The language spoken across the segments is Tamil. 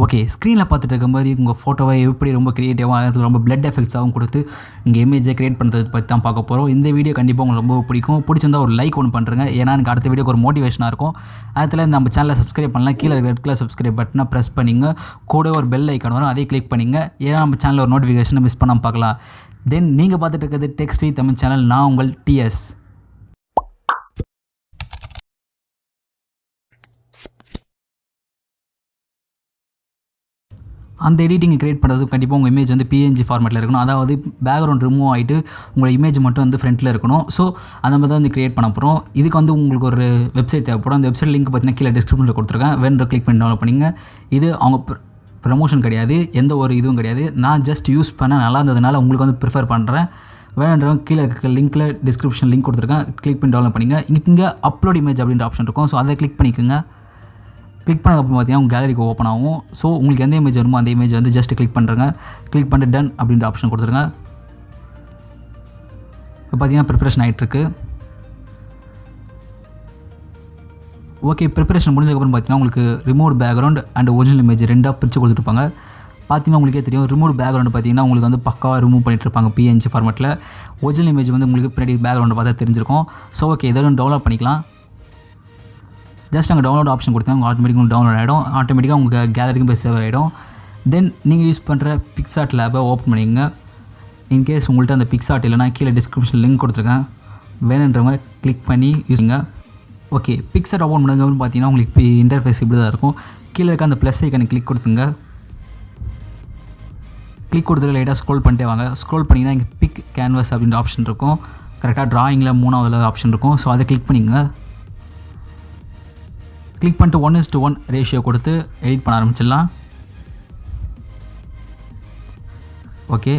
ஓகே, ஸ்க்ரீனில் பார்த்துட்டு இருக்க மாதிரி உங்கள் ஃபோட்டோவை எப்படி ரொம்ப க்ரியேட்டிவாக அது ரொம்ப பிளட் எஃபெக்ட்ஸாகவும் கொடுத்து இங்கே இமேஜை க்ரியேட் பண்ணுறது பற்றி தான் பார்க்க போகிறோம். இந்த வீடியோ கண்டிப்பாக உங்களுக்கு ரொம்ப பிடிக்கும். பிடிச்சிருந்தா ஒரு லைக் ஒன்று பண்ணுறேங்க. ஏன்னா எனக்கு அடுத்த வீடியோக்கு ஒரு மோட்டிவேஷனாக இருக்கும். அதில் நம்ம சேனலை சப்ஸ்கிரைப் பண்ணலாம். கீழே ரெட் கலர் சப்ஸ்கிரைப் பட்டனை ப்ரெஸ் பண்ணிங்க. கூட ஒரு பெல் ஐக்கான் வரும், அதையும் கிளிக் பண்ணிங்க. ஏன்னா நம்ம சேனலில் ஒரு நோட்டிஃபிகேஷனை மிஸ் பண்ணாமல் பார்க்கலாம். தென் நீங்கள் பார்த்துட்டு இருக்கிறது டெக்ஸ்ட்ரி தமிழ் சேனல். நான் உங்கள் டிஎஸ். அந்த எடிட்டிங் கிரியேட் பண்ணுறது கண்டிப்பாக உங்கள் இமேஜ் வந்து பிஎன்ஜி ஃபார்மேட்டில் இருக்கணும். அதாவது பேக்ரவுண்ட் ரிமூவ் ஆகிட்டு உங்கள் இமேஜ் மட்டும் வந்து ஃப்ரண்ட்டில் இருக்கணும். ஸோ அந்த மாதிரி தான் வந்து கிரியேட் பண்ண போகிறோம். இதுக்கு வந்து உங்களுக்கு ஒரு வெப்சைட் தேவைப்படும். அந்த வெப்சைட் லிங்க் பார்த்தீங்கன்னா கீழே டிஸ்கிரிப்ஷனில் கொடுத்துருக்கேன். வேணுன்ற கிளிக் பண்ணி டவுன்லோட் பண்ணிங்க. இது அவங்க ப்ரமோஷன் கிடையாது, எந்த ஒரு இதுவும் கிடையாது. நான் ஜஸ்ட் யூஸ் பண்ண நல்லா இருந்ததுனால உங்களுக்கு வந்து ப்ரிஃபர் பண்ணுறேன். வேணுன்றவங்க கீழே இருக்க லிங்க்கில் டிஸ்கிரிப்ஷன் லிங்க் கொடுத்துருக்கேன். கிளிக் பண்ணி டவுன்லோட் பண்ணிங்க. இங்கே அப்லோட் இமேஜ் அப்படின்ற ஆப்ஷன் இருக்கும். ஸோ அதை கிளிக் பண்ணிக்கோங்க. கிளிக் பண்ணதுக்கப்புறம் பார்த்தீங்கன்னா உங்கள் கேலரிக்கு ஓப்பன் ஆகும். ஸோ உங்களுக்கு எந்த இமேஜ் வருமோ அந்த இமேஜ் வந்து ஜஸ்ட் கிளிக் பண்ணுறேங்க. கிளிக் பண்ணிட்டு டன் அப்படின்ற ஆப்ஷன் கொடுத்துருங்க. இப்போ பார்த்தீங்கன்னா ப்ரிப்பரேஷன் ஆகிட்டுருக்கு. ஓகே, ப்ரிப்பரேஷன் முடிஞ்சதுக்கப்புறம் பார்த்தீங்கன்னா உங்களுக்கு remove background and original image ரெண்டாக பிரித்து கொடுத்துருப்பாங்க. பார்த்தீங்கன்னா உங்களுக்கே தெரியும், ரிமூவ் பேக்ரவுண்ட் பார்த்தீங்கன்னா உங்களுக்கு வந்து பக்காவாக ரிமூவ் பண்ணிட்டு இருப்பாங்க பிஎன்ஜி ஃபார்மேட்டில். ஒரிஜினல் இமேஜ் வந்து உங்களுக்கு பின்னாடி பேக்ரவுண்டை பார்த்தா தெரிஞ்சிருக்கும். ஸோ ஓகே, இதெல்லாம் டவுன்லோட் பண்ணிக்கலாம். ஜஸ்ட் அங்கே டவுன்லோட் ஆப்ஷன் கொடுத்தா உங்கள் ஆட்டோமேட்டிக்காக டவுன்லோட் ஆகிடும். ஆட்டோமேட்டிக்காக உங்கள் கேலரிக்கும் போய் சேவ் ஆகிடும். தென் நீங்கள் யூஸ் பண்ணுற PicsArt லேபை ஓப்பன் பண்ணிங்க. இன்கேஸ் உங்கள்கிட்ட அந்த PicsArt இல்லைனா கீழே டிஸ்கிரிப்ஷன் லிங்க் கொடுத்துருக்கேன். வேணுன்றவங்க கிளிக் பண்ணி யூஸுங்க. ஓகே, PicsArt ஓப்பன் பண்ணதுக்கப்புறம் பார்த்தீங்கன்னா உங்களுக்கு இப்போ இன்டர்ஃபேஸ் இப்படி தான் இருக்கும். கீழே இருக்க அந்த ப்ளஸ் ஐக்கானை கிளிக் கொடுத்துங்க. கிளிக் கொடுத்துட்டு லைட்டாக ஸ்க்ரோல் பண்ணிட்டே வாங்க. ஸ்க்ரோல் பண்ணிங்கன்னா இங்கே பிக் கேன்வாஸ் அப்படின்ற ஆப்ஷன் இருக்கும். கரெக்டாக ட்ராயிங்கில் 3வது ஆப்ஷன் இருக்கும். ஸோ அதை கிளிக் பண்ணிங்க. கிளிக் பண்ணிட்டு 1:1 ரேஷியோ கொடுத்து எடிட் பண்ண ஆரம்பிச்சிடலாம். ஓகே,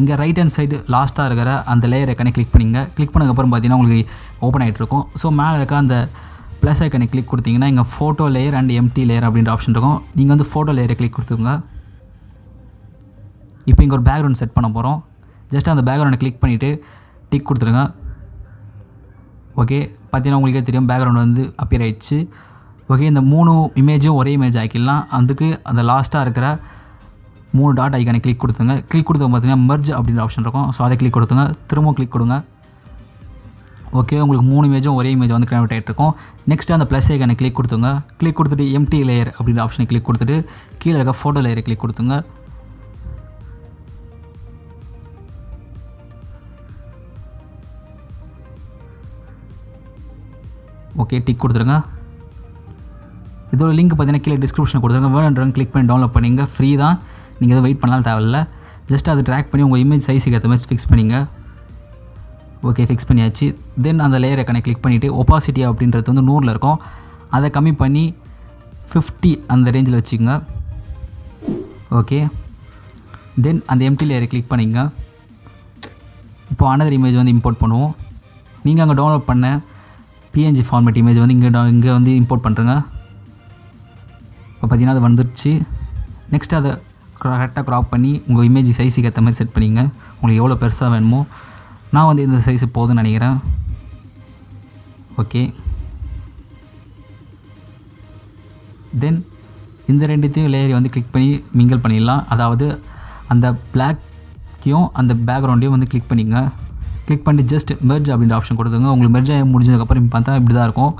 இங்கே ரைட் ஹேண்ட் சைடு லாஸ்ட்டாக இருக்கிற அந்த லேயர் ஐக்கனை கிளிக் பண்ணிங்க. கிளிக் பண்ணதுக்கப்புறம் பார்த்தீங்கன்னா உங்களுக்கு ஓப்பன் ஆகிட்டு இருக்கும். ஸோ மேலே இருக்க அந்த ப்ளஸ் ஐக்கனை கிளிக் கொடுத்தீங்கன்னா இங்கே photo layer and empty layer அப்படின்ற ஆப்ஷன் இருக்கும். நீங்கள் வந்து ஃபோட்டோ லேயரை கிளிக் கொடுத்துங்க. இப்போ இங்கே ஒரு பேக்ரவுண்ட் செட் பண்ண போகிறோம். ஜஸ்ட் அந்த பேக்ரவுண்டை கிளிக் பண்ணிவிட்டு டிக் கொடுத்துருங்க. ஓகே, பார்த்தீங்கன்னா உங்களுக்கே தெரியும் பேக்ரவுண்ட் வந்து அப்பியர் ஆகிடுச்சு. ஓகே, இந்த 3 இமேஜும் ஒரே இமேஜ் ஆக்கிடலாம். அதுக்கு அந்த லாஸ்ட்டாக இருக்கிற 3 டாட் ஐக்கானை கிளிக் கொடுத்துங்க. கிளிக் கொடுத்து பார்த்தீங்கன்னா மெர்ஜ் அப்படின்ற ஆப்ஷன் இருக்கும். ஸோ அதை கிளிக் கொடுத்துங்க. திரும்பவும் கிளிக் கொடுங்க. ஓகே, உங்களுக்கு 3 இமேஜும் ஒரே இமேஜ் வந்து கன்வெர்ட் ஆகிட்டு இருக்கும். நெக்ஸ்ட்டு அந்த ப்ளஸ் ஐக்கானை கிளிக் கொடுத்துங்க. கிளிக் கொடுத்துட்டு எம்டி லேயர் அப்படின்ற ஆப்ஷனை கிளிக் கொடுத்துட்டு கீழே இருக்க ஃபோட்டோ லேயரை கிளிக் கொடுத்துங்க. ஓகே, டிக் கொடுத்துருங்க. இதோட லிங்க் பார்த்தீங்கன்னா கீழே டிஸ்கிரிப்ஷனில் கொடுத்துருங்க. வேணுன்றவங்க கிளிக் பண்ணி டவுன்லோட் பண்ணிங்க. ஃப்ரீ தான், நீங்கள் எதுவும் வெயிட் பண்ணலாம் தேவையில்லை. ஜஸ்ட் அதை ட்ராக் பண்ணி உங்கள் இமேஜ் சைஸுக்கு ஏற்ற மாதிரி ஃபிக்ஸ் பண்ணிங்க. ஓகே, ஃபிக்ஸ் பண்ணியாச்சு. தென் அந்த லேயரை கனெக்ட் கிளிக் பண்ணிவிட்டு ஒப்பாசிட்டி அப்படின்றது வந்து 100ல் இருக்கும். அதை கம்மி பண்ணி 50 அந்த ரேஞ்சில் வச்சுக்கோங்க. ஓகே, தென் அந்த எம்டி லேயரை கிளிக் பண்ணிங்க. இப்போ அனதர் இமேஜ் வந்து இம்போர்ட் பண்ணுவோம். நீங்கள் அங்கே டவுன்லோட் பண்ண பிஎன்ஜி ஃபார்மேட் இமேஜ் வந்து இங்கே வந்து இம்போர்ட் பண்ணுறேங்க. இப்போ பார்த்தீங்கன்னா அது வந்துடுச்சு. நெக்ஸ்ட் அதை கரெக்டாக க்ராப் பண்ணி உங்கள் இமேஜ் சைஸுக்கு ஏற்ற மாதிரி செட் பண்ணிங்க. உங்களுக்கு எவ்வளோ பெருசாக வேணுமோ. நான் வந்து இந்த சைஸு போதும்னு நினைக்கிறேன். ஓகே, தென் இந்த ரெண்டுத்தையும் லேயரை வந்து கிளிக் பண்ணி மிங்கிள் பண்ணிடலாம். அதாவது அந்த பிளாக்கையும் அந்த பேக்ரவுண்டையும் வந்து கிளிக் பண்ணிங்க. கிளிக் பண்ணி ஜஸ்ட் மெர்ஜ் அப்படின்ற ஆப்ஷன் கொடுத்துங்க. உங்களுக்கு மெர்ஜ் ஆகி முடிஞ்சதுக்கப்புறம் பார்த்தா இப்படி தான் இருக்கும்.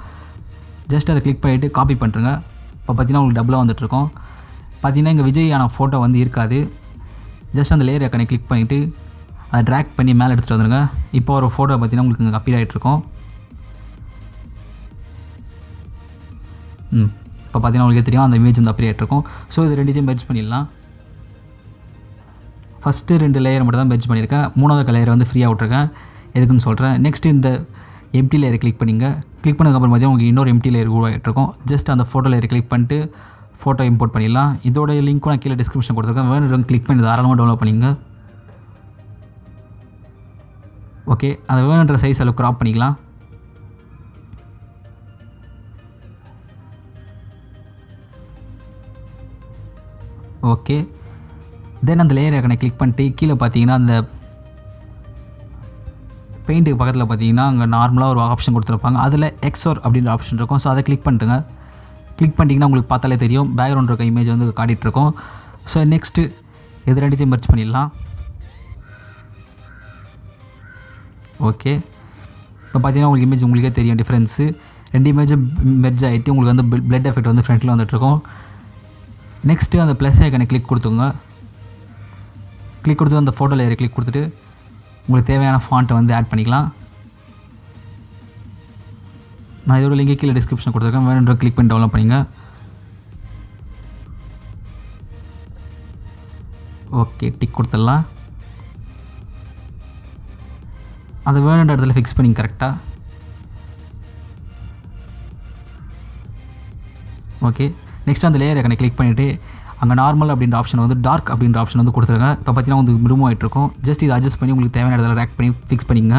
ஜஸ்ட் அதை கிளிக் பண்ணிவிட்டு காப்பி பண்ணுறேங்க. இப்போ பார்த்தீங்கன்னா உங்களுக்கு டபுளாக வந்துட்டுருக்கோம். பார்த்தீங்கன்னா இங்கே விஜயான ஃபோட்டோ வந்து இருக்காது. ஜஸ்ட் அந்த லேயர் ஐக்கனை கிளிக் பண்ணிவிட்டு அதை ட்ராக் பண்ணி மேலே எடுத்துகிட்டு வந்துடுங்க. இப்போ ஒரு ஃபோட்டோ பார்த்தீங்கன்னா உங்களுக்கு இங்கே அப்பியர் ஆகிட்ருக்கோம். இப்போ பார்த்தீங்கன்னா உங்களுக்கு தெரியும் அந்த இமேஜ் வந்து அப்பியர் ஆகிட்ருக்கும். ஸோ இது ரெண்டுத்தையும் மெர்ஜ் பண்ணிடலாம். ஃபஸ்ட்டு 2 லேயர் மட்டும் தான் மெர்ஜ் பண்ணியிருக்கேன். 3வது லேயரை வந்து ஃப்ரீயாக விட்ருக்கேன். எதுக்குன்னு சொல்கிறேன். நெக்ஸ்ட்டு இந்த எம்டி லேயரை கிளிக் பண்ணிங்க. கிளிக் பண்ணதுக்கப்புறம் பார்த்தீங்கன்னா உங்களுக்கு இன்னொரு எம்டி லேயர் உருவாகிட்ருக்கும். ஜஸ்ட் அந்த ஃபோட்டோ லேயரை கிளிக் பண்ணிட்டு ஃபோட்டோ இம்போர்ட் பண்ணிடலாம். இதோட லிங்க்கும் நான் கீழே டிஸ்கிரிப்ஷன் கொடுத்துருக்கேன். வேணுன்றவங்க கிளிக் பண்ணி தாராளமாக டவுன்லோட் பண்ணிங்க. ஓகே, அதை வேணுன்ற சைஸ் அளவு க்ராப் பண்ணிக்கலாம். ஓகே, தென் அந்த லேயர் ஐக்கனை கிளிக் பண்ணிட்டு கீழே பார்த்தீங்கன்னா அந்த பெயிண்ட்டுக்கு பக்கத்தில் பார்த்தீங்கன்னா அங்கே நார்மலாக ஒரு ஆப்ஷன் கொடுத்துருப்பாங்க. அதில் எக்ஸோர் அப்படின்ற ஆப்ஷன் இருக்கும். ஸோ அதை கிளிக் பண்ணிட்டுங்க. கிளிக் பண்ணிட்டீங்கன்னா உங்களுக்கு பார்த்தாலே தெரியும் பேக்ரவுண்ட் இருக்க இமேஜ் வந்து காட்டிகிட்ருக்கோம். ஸோ நெக்ஸ்ட்டு இது ரெண்டுத்தையும் மெர்ஜ் பண்ணிடலாம். ஓகே, இப்போ பார்த்தீங்கன்னா உங்களுக்கு இமேஜ் உங்களுக்கே தெரியும் டிஃப்ரென்ஸு. 2 இமேஜும் மெர்ஜ் ஆகிட்டு உங்களுக்கு வந்து பிளட் எஃபெக்ட் வந்து ஃப்ரண்ட்டில் வந்துட்டுருக்கோம். நெக்ஸ்ட்டு அந்த ப்ளஸ் ஐக்கனை கிளிக் கொடுத்துங்க. கிளிக் கொடுத்து அந்த ஃபோட்டோ லேயரை கிளிக் கொடுத்துட்டு உங்களுக்கு தேவையான ஃபாண்ட்டை வந்து ஆட் பண்ணிக்கலாம். நான் இதோட லிங்க் கீழே டிஸ்கிரிப்ஷன் கொடுத்துருக்கேன், வேணுன்ற கிளிக் பண்ணி டவுன்லோட் பண்ணிங்க. ஓகே, டிக் கொடுத்துடலாம். அது வேணுன்ற இடத்துல ஃபிக்ஸ் பண்ணிங்க கரெக்டாக. ஓகே, நெக்ஸ்ட் அந்த லேயர் ஐக்கனை கிளிக் பண்ணிவிட்டு அங்கே நார்மல் அப்படின்ற ஆப்ஷன் வந்து டார்க் அப்படின்ற ஆப்ஷன் வந்து கொடுத்துருங்க. இப்போ பார்த்தீங்கன்னா வந்து ரிமூவ் ஆகிட்ருக்கும். ஜஸ்ட் இதை அட்ஜஸ்ட் பண்ணி உங்களுக்கு தேவையான இடத்துல ரேக் பண்ணி ஃபிக்ஸ் பண்ணிங்க.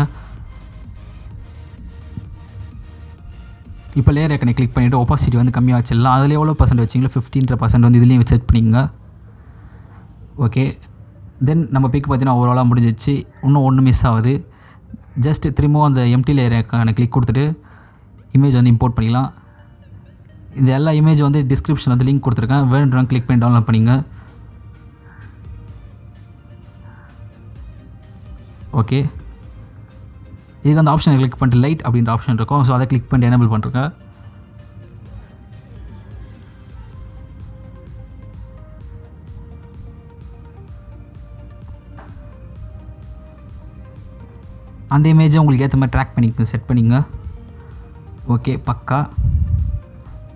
இப்போ லேயர் ஐக்கனை கிளிக் பண்ணிவிட்டு ஒப்பாசிட்டி வந்து கம்மியாக வச்சிடலாம். அதில் எவ்வளோ பர்சன்ட் வச்சிங்களோ 15% வந்து இதுலேயும் செட் பண்ணிங்க. ஓகே, தென் நம்ம பிக் பார்த்தீங்கன்னா ஓவராலாக முடிஞ்சிச்சு. இன்னும் ஒன்று மிஸ் ஆகுது. ஜஸ்ட் திரும்பவும் அந்த எம்டி லேயர் ஐக்கனை கிளிக் கொடுத்துட்டு இமேஜ் வந்து இம்போர்ட் பண்ணிக்கலாம். இந்த எல்லா இமேஜ் வந்து டிஸ்கிரிப்ஷன் வந்து லிங்க் கொடுத்துருக்கேன், வேணுன்றவங்க கிளிக் பண்ணி டவுன்லோட் பண்ணிங்க. ஓகே, இதுக்கு அந்த ஆப்ஷனை கிளிக் பண்ணிட்டு லைட் அப்படின்ற ஆப்ஷன் இருக்கும். ஸோ அதை கிளிக் பண்ணி எனேபிள் பண்ணுறேங்க. அந்த இமேஜை உங்களுக்கு ஏற்ற மாதிரி ட்ராக் பண்ணிக்க செட் பண்ணிங்க. ஓகே, பக்கா.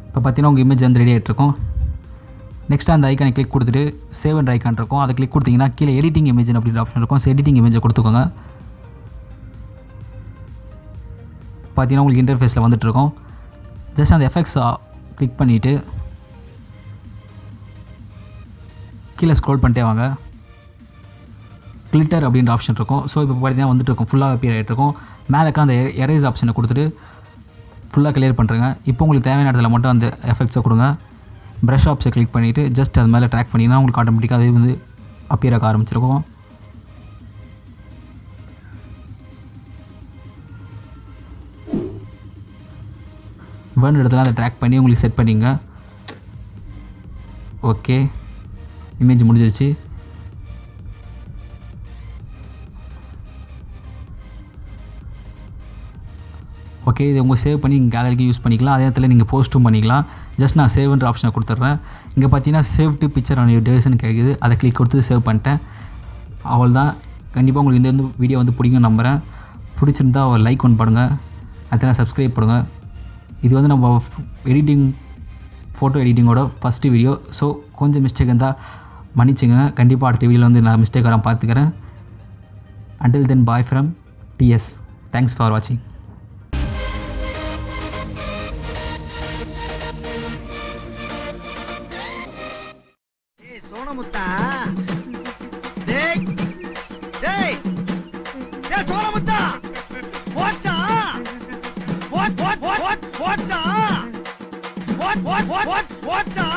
இப்போ பார்த்தீங்கன்னா உங்கள் இமேஜ் வந்து ரெடி ஆகிட்ருக்கும். நெக்ஸ்ட்டு அந்த ஐக்கானை கிளிக் கொடுத்துட்டு சேவ் அண்ட் ஐக்கான் இருக்கும், அதை கிளிக் கொடுத்தீங்கன்னா கீழே எடிட்டிங் இமேஜ் அப்படின்ற ஆப்ஷன் இருக்கும். ஸோ எடிட்டிங் இமேஜை கொடுத்துக்கோங்க. பார்த்தீங்கன்னா உங்களுக்கு இன்டர்ஃபேஸில் வந்துட்டுருக்கோம். ஜஸ்ட் அந்த எஃபெக்ட்ஸ் கிளிக் பண்ணிவிட்டு கீழே ஸ்க்ரோல் பண்ணிட்டே வாங்க. கிளிட்டர் அப்படின்ற ஆப்ஷன் இருக்கும். ஸோ இப்போ பார்த்தீங்கன்னா வந்துட்டு இருக்கும், ஃபுல்லாக அப்பியர் ஆகிட்ருக்கும். மேலேக்க அந்த எரேஸ் ஆப்ஷனை கொடுத்துட்டு ஃபுல்லாக கிளியர் பண்ணுறேங்க. இப்போ உங்களுக்கு தேவையான இடத்துல மட்டும் அந்த எஃபெக்ட்ஸை கொடுங்க. ப்ரஷ் ஆப்ஸை கிளிக் பண்ணிவிட்டு ஜஸ்ட் அது மேலே ட்ராக் பண்ணிங்கன்னா உங்களுக்கு ஆட்டோமேட்டிக்காக அது வந்து அப்பியர் ஆக ஆரம்பிச்சிருக்கும். வேர்ன் இடத்துல அதை ட்ராக் பண்ணி உங்களுக்கு செட் பண்ணிங்க. ஓகே, இமேஜ் முடிஞ்சிருச்சு. ஓகே, இது உங்கள் சேவ் பண்ணி நீங்கள் கேலரிக்கு யூஸ் பண்ணிக்கலாம். அதே இடத்துல நீங்கள் போஸ்ட்டும் பண்ணிக்கலாம். ஜஸ்ட் நான் சேவ்ன்ற ஆப்ஷனை கொடுத்துட்றேன். இங்கே பார்த்தீங்கன்னா save to picture on your டிவைஸ்னு கேட்குது. அதை கிளிக் கொடுத்து சேவ் பண்ணிட்டேன். அவ்வளோதான். கண்டிப்பாக உங்களுக்கு இந்த வீடியோ வந்து பிடிக்கும் நம்புகிறேன். பிடிச்சிருந்தா ஒரு லைக் ஒன்று பண்ணுங்கள், அதெல்லாம் சப்ஸ்கிரைப் பண்ணுங்கள். இது வந்து நம்ம ஃபோட்டோ எடிட்டிங்கோட ஃபஸ்ட்டு வீடியோ. ஸோ கொஞ்சம் மிஸ்டேக் இருந்தால் மன்னிச்சுங்க. கண்டிப்பாக அடுத்த வீடியோவில் வந்து நான் மிஸ்டேக் வர பார்த்துக்கிறேன். until then, bye from TS. Thanks for watching. சோனமுத்தா, டேய் டேய் டேய் சோனமுத்தா, போச்சா போச்சா போச்சா போச்சா